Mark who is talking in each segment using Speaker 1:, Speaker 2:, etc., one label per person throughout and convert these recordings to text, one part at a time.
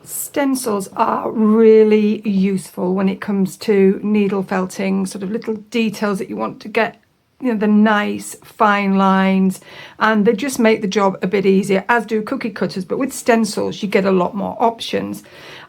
Speaker 1: Stencils are really useful when it comes to needle felting, sort of little details that you want to get, you know, the nice fine lines, and they just make the job a bit easier, as do cookie cutters. But with stencils you get a lot more options,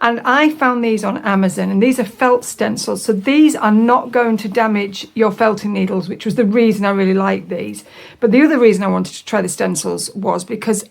Speaker 1: and I found these on Amazon, and these are felt stencils, so these are not going to damage your felting needles, which was the reason I really like these. But the other reason I wanted to try the stencils was because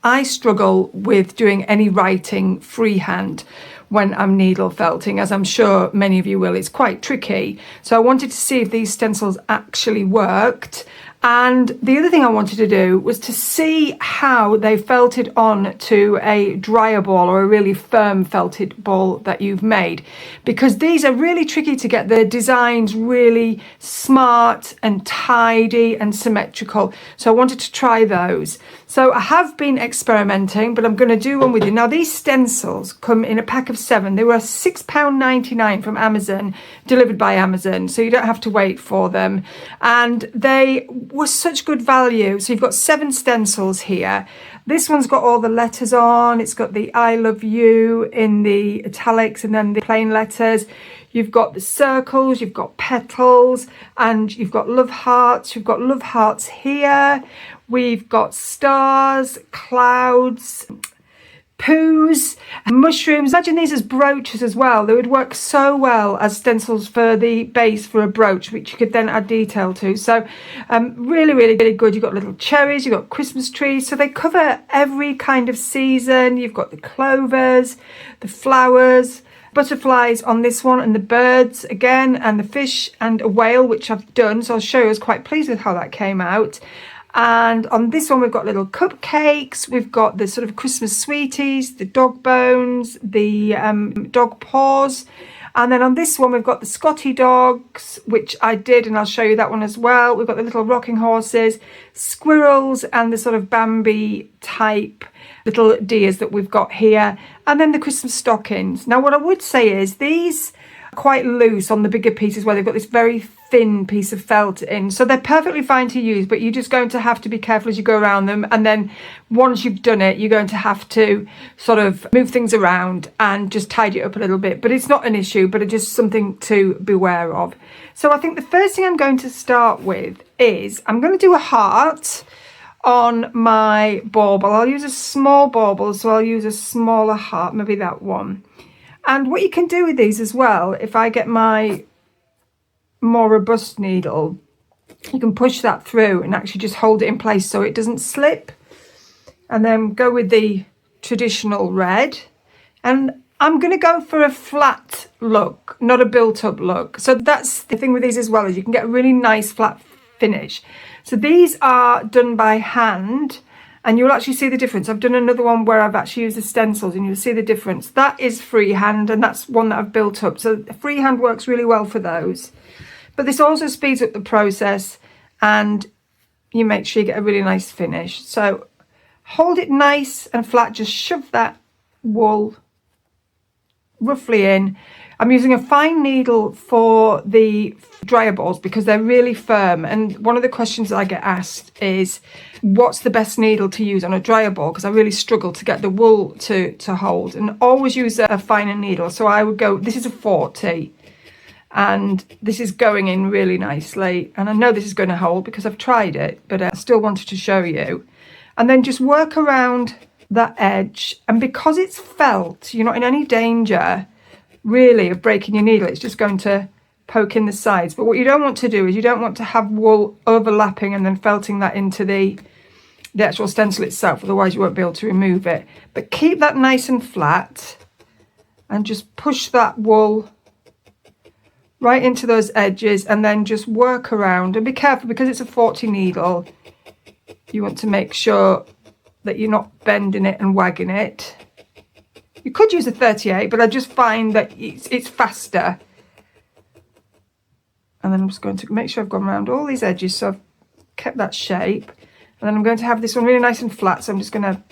Speaker 1: I struggle with doing any writing freehand when I'm needle felting, as I'm sure many of you will. It's quite tricky. So I wanted to see if these stencils actually worked. And the other thing I wanted to do was to see how they felted on to a dryer ball, or a really firm felted ball that you've made, because these are really tricky to get the designs really smart and tidy and symmetrical. So I wanted to try those. So I have been experimenting, but I'm going to do one with you. Now, these stencils come in a pack of 7. They were £6.99 from Amazon, delivered by Amazon, so you don't have to wait for them. And they were such good value. So you've got 7 stencils here. This one's got all the letters on. It's got the I love you in the italics and then the plain letters. You've got the circles, you've got petals, and you've got love hearts. You've got love hearts here. We've got stars, clouds, poos, mushrooms. Imagine these as brooches as well. They would work so well as stencils for the base for a brooch, which you could then add detail to. So really, really, really good. You've got little cherries, you've got Christmas trees. So they cover every kind of season. You've got the clovers, the flowers, butterflies on this one, and the birds again, and the fish and a whale, which I've done. So I'll show you. I was quite pleased with how that came out. And on this one, we've got little cupcakes. We've got the sort of Christmas sweeties, the dog bones, the dog paws. And then on this one, we've got the Scotty dogs, which I did, and I'll show you that one as well. We've got the little rocking horses, squirrels, and the sort of Bambi type little deers that we've got here. And then the Christmas stockings. Now, what I would say is these are quite loose on the bigger pieces, where they've got this very thin piece of felt in, so they're perfectly fine to use, but you're just going to have to be careful as you go around them. And then once you've done it, you're going to have to sort of move things around and just tidy it up a little bit. But it's not an issue, but it's just something to beware of. So I think the first thing I'm going to start with is I'm going to do a heart on my bauble. I'll use a small bauble, so I'll use a smaller heart, maybe that one. And what you can do with these as well, if I get my more robust needle, you can push that through and actually just hold it in place so it doesn't slip, and then go with the traditional red. And I'm going to go for a flat look, not a built-up look. So that's the thing with these as well, is you can get a really nice flat finish. So these are done by hand, and you'll actually see the difference. I've done another one where I've actually used the stencils, and you'll see the difference. That is freehand, and that's one that I've built up. So freehand works really well for those. But this also speeds up the process, and you make sure you get a really nice finish. So hold it nice and flat. Just shove that wool roughly in. I'm using a fine needle for the dryer balls because they're really firm. And one of the questions that I get asked is, what's the best needle to use on a dryer ball? Because I really struggle to get the wool to hold, and always use a finer needle. So I would go, this is a 40. And this is going in really nicely. And I know this is going to hold because I've tried it, but I still wanted to show you. And then just work around that edge. And because it's felt, you're not in any danger, really, of breaking your needle. It's just going to poke in the sides. But what you don't want to do is you don't want to have wool overlapping and then felting that into the actual stencil itself. Otherwise, you won't be able to remove it. But keep that nice and flat and just push that wool right into those edges, and then just work around. And be careful, because it's a 40 needle, you want to make sure that you're not bending it and wagging it. You could use a 38, but I just find that it's faster. And then I'm just going to make sure I've gone around all these edges, so I've kept that shape. And then I'm going to have this one really nice and flat, so I'm just going to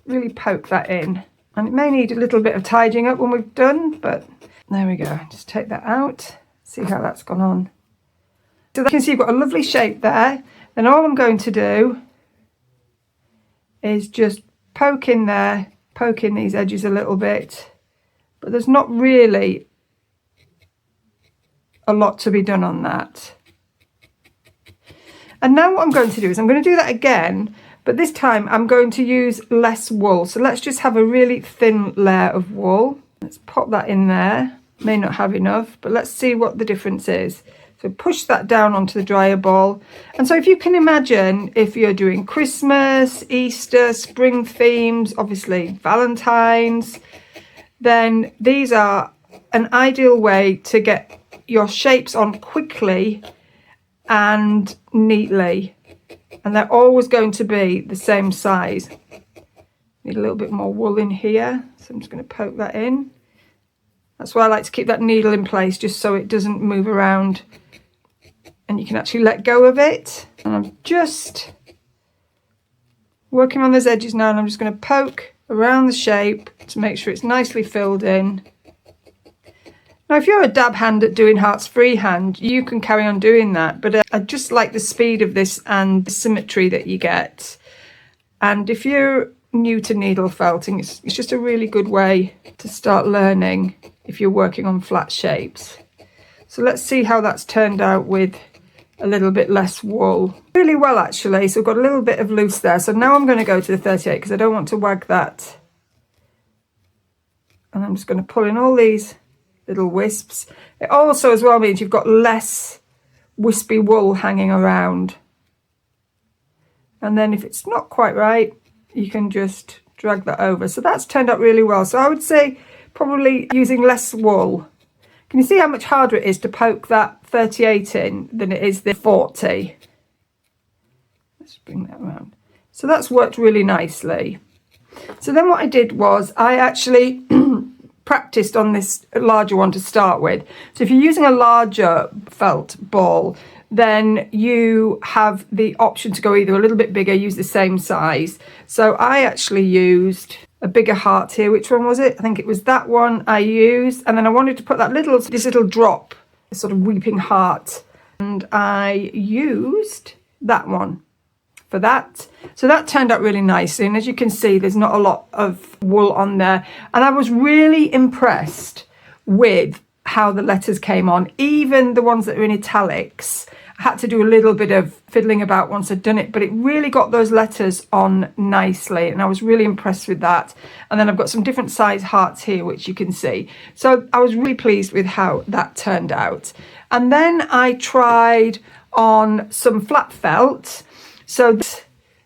Speaker 1: really poke that in. And it may need a little bit of tidying up when we've done, but there we go. Just take that out, see how that's gone on. So you can see you've got a lovely shape there. Then all I'm going to do is just poke in there poking these edges a little bit, but there's not really a lot to be done on that. And now what I'm going to do is I'm going to do that again, but this time I'm going to use less wool. So let's just have a really thin layer of wool. Let's pop that in there. May not have enough, but let's see what the difference is. So push that down onto the dryer ball. And so if you can imagine, if you're doing Christmas, Easter, spring themes, obviously Valentine's, then these are an ideal way to get your shapes on quickly and neatly, and they're always going to be the same size. Need a little bit more wool in here, so I'm just going to poke that in. That's why I like to keep that needle in place, just so it doesn't move around and you can actually let go of it. And I'm just working on those edges now, and I'm just going to poke around the shape to make sure it's nicely filled in. Now, if you're a dab hand at doing hearts freehand, you can carry on doing that, but I just like the speed of this and the symmetry that you get. And if you're new to needle felting, it's just a really good way to start learning if you're working on flat shapes. So let's see how that's turned out with a little bit less wool. Really well, actually. So I've got a little bit of loose there. So now I'm going to go to the 38 because I don't want to wag that. And I'm just going to pull in all these little wisps. It also as well means you've got less wispy wool hanging around. And then if it's not quite right, you can just drag that over. So that's turned out really well. So I would say probably using less wool. Can you see how much harder it is to poke that 38 in than it is the 40? Let's bring that around. So that's worked really nicely. So then what I did was I actually practiced on this larger one to start with. So if you're using a larger felt ball, then you have the option to go either a little bit bigger, use the same size. So I actually used a bigger heart here. Which one was it? I think it was that one I used. And then I wanted to put this little drop, a sort of weeping heart. And I used that one for that. So that turned out really nicely. And as you can see, there's not a lot of wool on there. And I was really impressed with how the letters came on, even the ones that are in italics. I had to do a little bit of fiddling about once I'd done it, but it really got those letters on nicely, and I was really impressed with that. And then I've got some different size hearts here, which you can see. So I was really pleased with how that turned out. And then I tried on some flat felt. So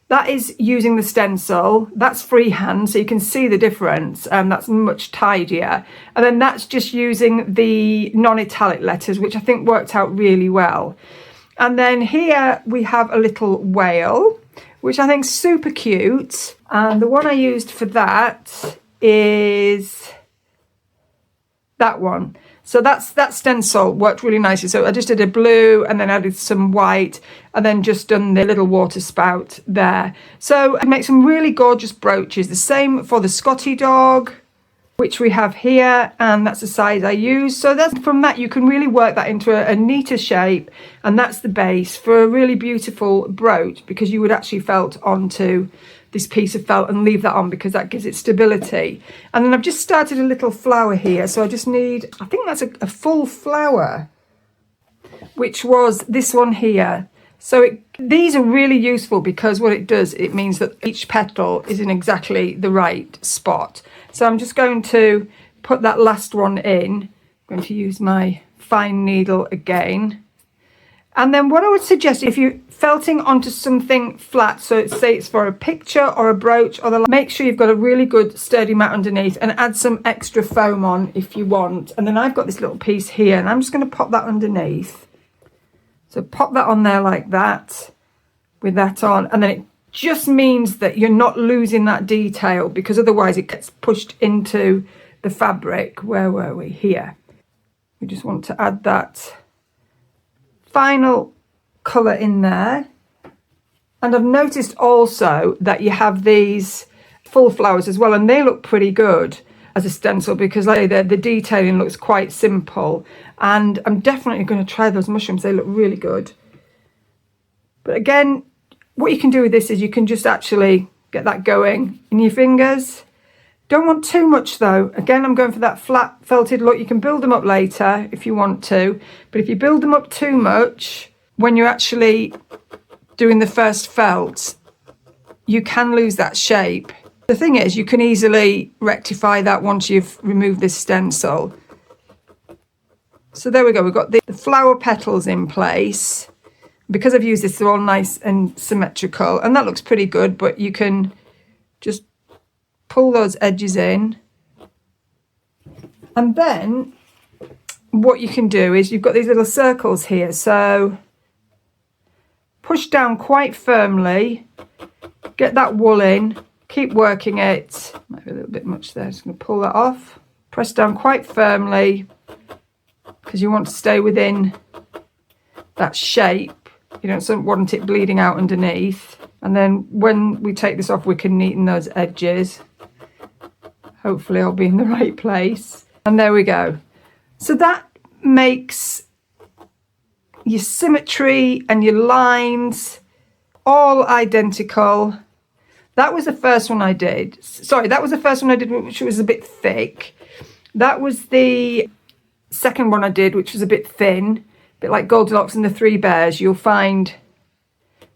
Speaker 1: that is using the stencil. That's freehand, so you can see the difference. That's much tidier. And then that's just using the non-italic letters, which I think worked out really well. And then here we have a little whale, which I think is super cute. And the one I used for that is that one. So that stencil worked really nicely. So I just did a blue and then added some white and then just done the little water spout there. So I make some really gorgeous brooches. The same for the Scotty dog, which we have here, and that's the size I use. So from that you can really work that into a neater shape, and that's the base for a really beautiful brooch, because you would actually felt onto this piece of felt and leave that on because that gives it stability. And then I've just started a little flower here, so I just need, I think that's a full flower, which was this one here. So these are really useful because what it does, it means that each petal is in exactly the right spot. So I'm just going to put that last one in. I'm going to use my fine needle again. And then what I would suggest, if you're felting onto something flat, so say it's for a picture or a brooch, or make sure you've got a really good sturdy mat underneath, and add some extra foam on if you want. And then I've got this little piece here, and I'm just going to pop that underneath. So pop that on there like that, with that on, and then it just means that you're not losing that detail, because otherwise it gets pushed into the fabric. Where were we? Here. We just want to add that final colour in there. And I've noticed also that you have these full flowers as well, and they look pretty good as a stencil because like the detailing looks quite simple. And I'm definitely going to try those mushrooms. They look really good. But again, what you can do with this is you can just actually get that going in your fingers Don't want too much though. Again, I'm going for that flat felted look. You can build them up later if you want to, but if you build them up too much when you're actually doing the first felt, you can lose that shape. The thing is, you can easily rectify that once you've removed this stencil. So there we go, we've got the flower petals in place. Because I've used this, they're all nice and symmetrical, and that looks pretty good, but you can just pull those edges in. And then what you can do is you've got these little circles here, so push down quite firmly, get that wool in, keep working it. Might be a little bit much there, just going to pull that off. Press down quite firmly because you want to stay within that shape. You don't want it bleeding out underneath. And then when we take this off, we can neaten those edges. Hopefully I'll be in the right place. And there we go. So that makes your symmetry and your lines all identical. That was the first one I did. Sorry, that was the first one I did, which was a bit thick. That was the second one I did, which was a bit thin, a bit like Goldilocks and the Three Bears. You'll find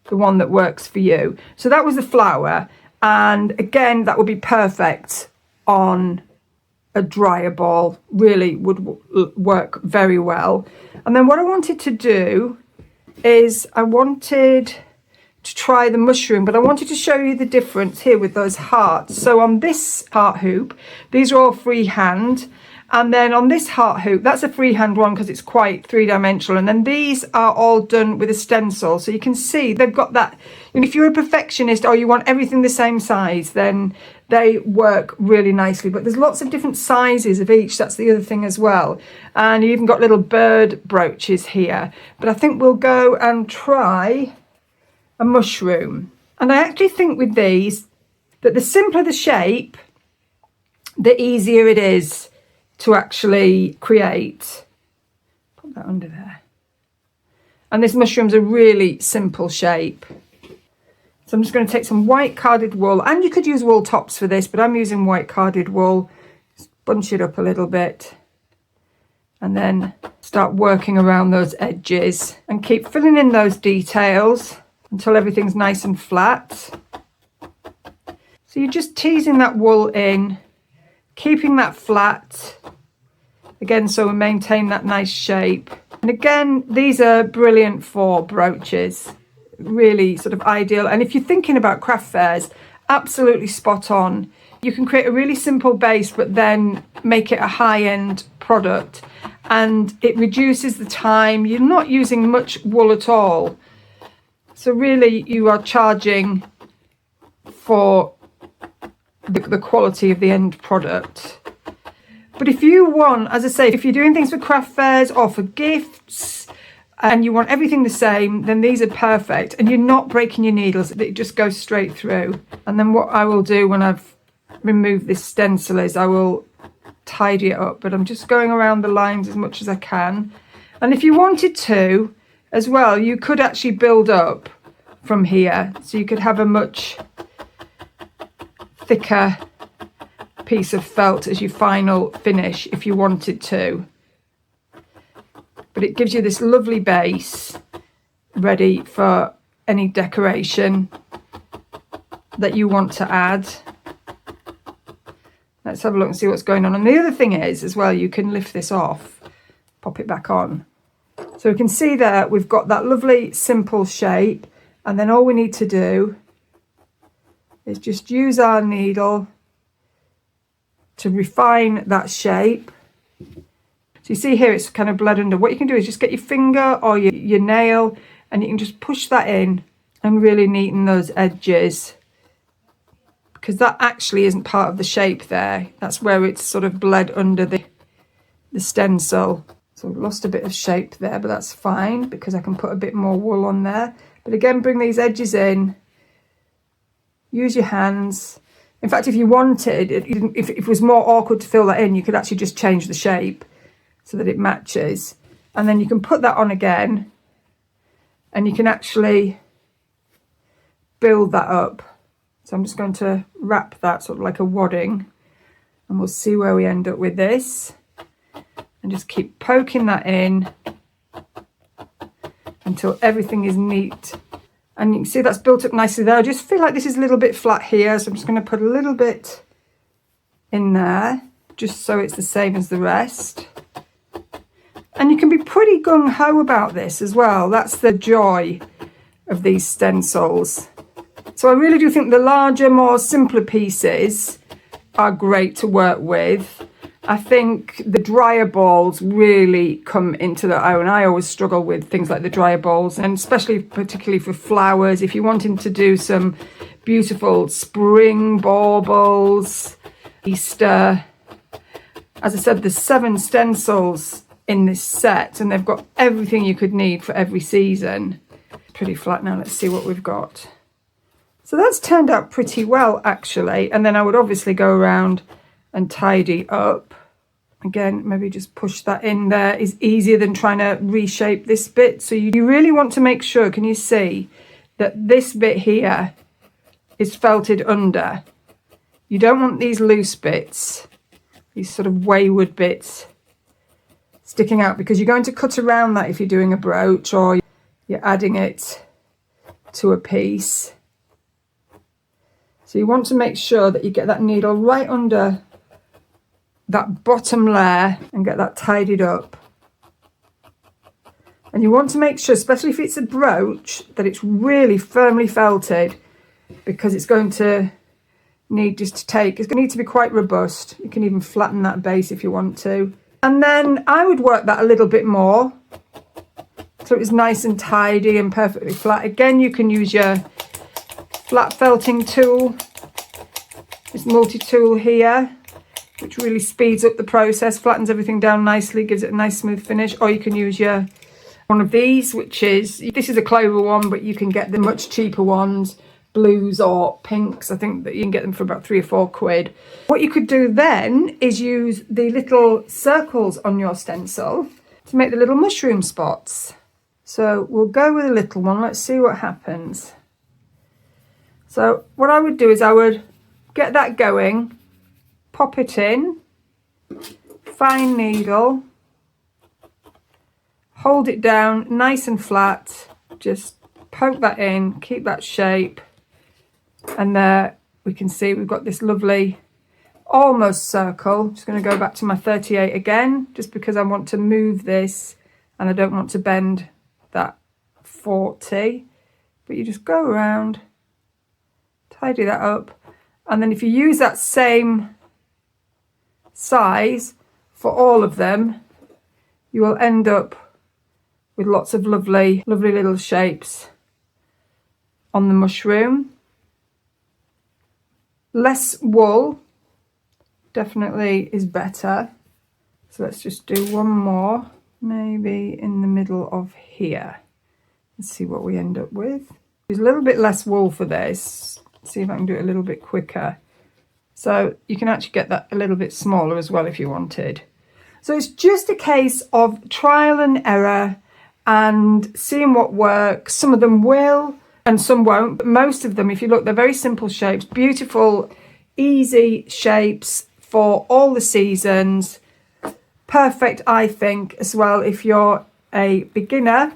Speaker 1: the one that works for you. So that was the flower. And again, that would be perfect on a dryer ball. Really would work very well. And then what I wanted to do is I wanted to try the mushroom, but I wanted to show you the difference here with those hearts. So on this heart hoop, these are all freehand, and then on this heart hoop, that's a freehand one because it's quite three-dimensional, and then these are all done with a stencil. So you can see they've got that, and if you're a perfectionist or you want everything the same size, then they work really nicely. But there's lots of different sizes of each. That's the other thing as well. And you even got little bird brooches here. But I think we'll go and try a mushroom. And I actually think with these that the simpler the shape, the easier it is to actually create. Put that under there. And this mushroom's a really simple shape. So I'm just going to take some white carded wool, and you could use wool tops for this, but I'm using white carded wool. Just bunch it up a little bit and then start working around those edges and keep filling in those details until everything's nice and flat. So you're just teasing that wool in, keeping that flat, again, so we maintain that nice shape. And again, these are brilliant for brooches, really sort of ideal. And if you're thinking about craft fairs, absolutely spot on. You can create a really simple base, but then make it a high-end product, and it reduces the time. You're not using much wool at all. So really you are charging for the quality of the end product. But if you want, as I say, if you're doing things for craft fairs or for gifts and you want everything the same, then these are perfect, and you're not breaking your needles. It just goes straight through. And then what I will do when I've removed this stencil is I will tidy it up, but I'm just going around the lines as much as I can. And if you wanted to as well, you could actually build up from here, so you could have a much thicker piece of felt as your final finish if you wanted to. But it gives you this lovely base ready for any decoration that you want to add. Let's have a look and see what's going on. And the other thing is as well, you can lift this off, pop it back on. So we can see there we've got that lovely simple shape, and then all we need to do is just use our needle to refine that shape. So you see here it's kind of bled under. What you can do is just get your finger or your nail, and you can just push that in and really neaten those edges, because that actually isn't part of the shape there. That's where it's sort of bled under the stencil. So I've lost a bit of shape there, but that's fine because I can put a bit more wool on there. But again, bring these edges in, use your hands. In fact, if you wanted, if it was more awkward to fill that in, you could actually just change the shape so that it matches. And then you can put that on again, and you can actually build that up. So I'm just going to wrap that sort of like a wadding. And we'll see where we end up with this. And just keep poking that in until everything is neat. And you can see that's built up nicely there. I just feel like this is a little bit flat here, so I'm just going to put a little bit in there, just so it's the same as the rest. And you can be pretty gung-ho about this as well. That's the joy of these stencils. So I really do think the larger, more simpler pieces are great to work with. I think the dryer balls really come into their own. I always struggle with things like the dryer balls, and especially particularly for flowers. If you're wanting to do some beautiful spring baubles, Easter. As I said, there's 7 stencils in this set, and they've got everything you could need for every season. Pretty flat now. Let's see what we've got. So that's turned out pretty well, actually. And then I would obviously go around and tidy up. Again, maybe just push that in there is easier than trying to reshape this bit. So you really want to make sure, can you see, that this bit here is felted under. You don't want these loose bits, these sort of wayward bits sticking out, because you're going to cut around that if you're doing a brooch or you're adding it to a piece. So you want to make sure that you get that needle right under that bottom layer and get that tidied up. And you want to make sure, especially if it's a brooch, that it's really firmly felted, because it's going to need just to take, it's going to need to be quite robust. You can even flatten that base if you want to. And then I would work that a little bit more so it's nice and tidy and perfectly flat. Again, you can use your flat felting tool, this multi-tool here, which really speeds up the process, flattens everything down nicely, gives it a nice smooth finish. Or you can use your one of these, which is, this is a clover one, but you can get the much cheaper ones, blues or pinks. I think that you can get them for about £3 or £4. What you could do then is use the little circles on your stencil to make the little mushroom spots. So we'll go with a little one. Let's see what happens. So what I would do is I would get that going, pop it in, fine needle, hold it down nice and flat, just poke that in, keep that shape, and there we can see we've got this lovely almost circle. I'm just going to go back to my 38 again, just because I want to move this and I don't want to bend that 40. But you just go around, tidy that up, and then if you use that same size for all of them, you will end up with lots of lovely little shapes on the mushroom. Less wool definitely is better. So let's just do one more, maybe in the middle of here. Let's see what we end up with. There's a little bit less wool for this. Let's see if I can do it a little bit quicker. So you can actually get that a little bit smaller as well if you wanted. So it's just a case of trial and error and seeing what works. Some of them will and some won't, but most of them, if you look, they're very simple shapes, beautiful, easy shapes for all the seasons. Perfect, I think, as well if you're a beginner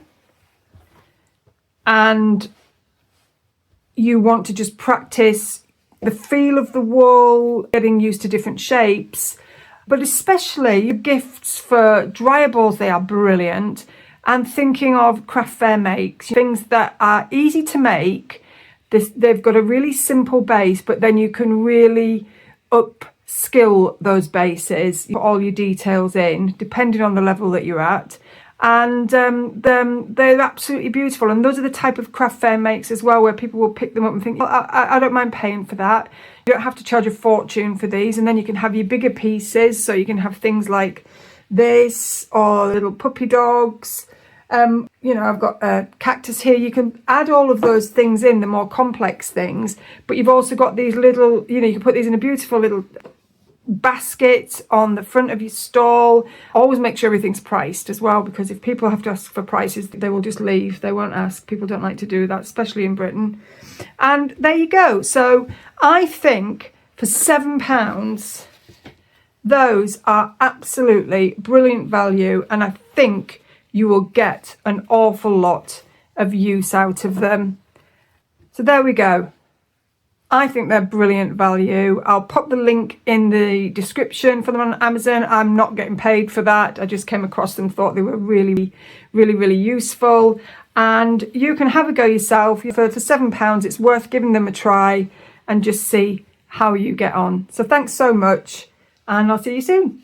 Speaker 1: and you want to just practice the feel of the wool, getting used to different shapes. But especially gifts for dryer balls, they are brilliant. And thinking of craft fair makes, things that are easy to make. They've got a really simple base, but then you can really upskill those bases, put all your details in, depending on the level that you're at. And they're absolutely beautiful. And those are the type of craft fair makes as well, where people will pick them up and think, well, I don't mind paying for that. You don't have to charge a fortune for these. And then you can have your bigger pieces. So you can have things like this or little puppy dogs. You know, I've got a cactus here. You can add all of those things in, the more complex things. But you've also got these little, you know, you can put these in a beautiful little basket on the front of your stall. Always make sure everything's priced as well, because if people have to ask for prices, they will just leave. They won't ask. People don't like to do that, especially in Britain. And there you go. So I think for £7, Those are absolutely brilliant value, and I think you will get an awful lot of use out of them. So there we go. I think they're brilliant value. I'll pop the link in the description for them on Amazon. I'm not getting paid for that. I just came across them, thought they were really useful. And you can have a go yourself. For £7, it's worth giving them a try and just see how you get on. So thanks so much, and I'll see you soon.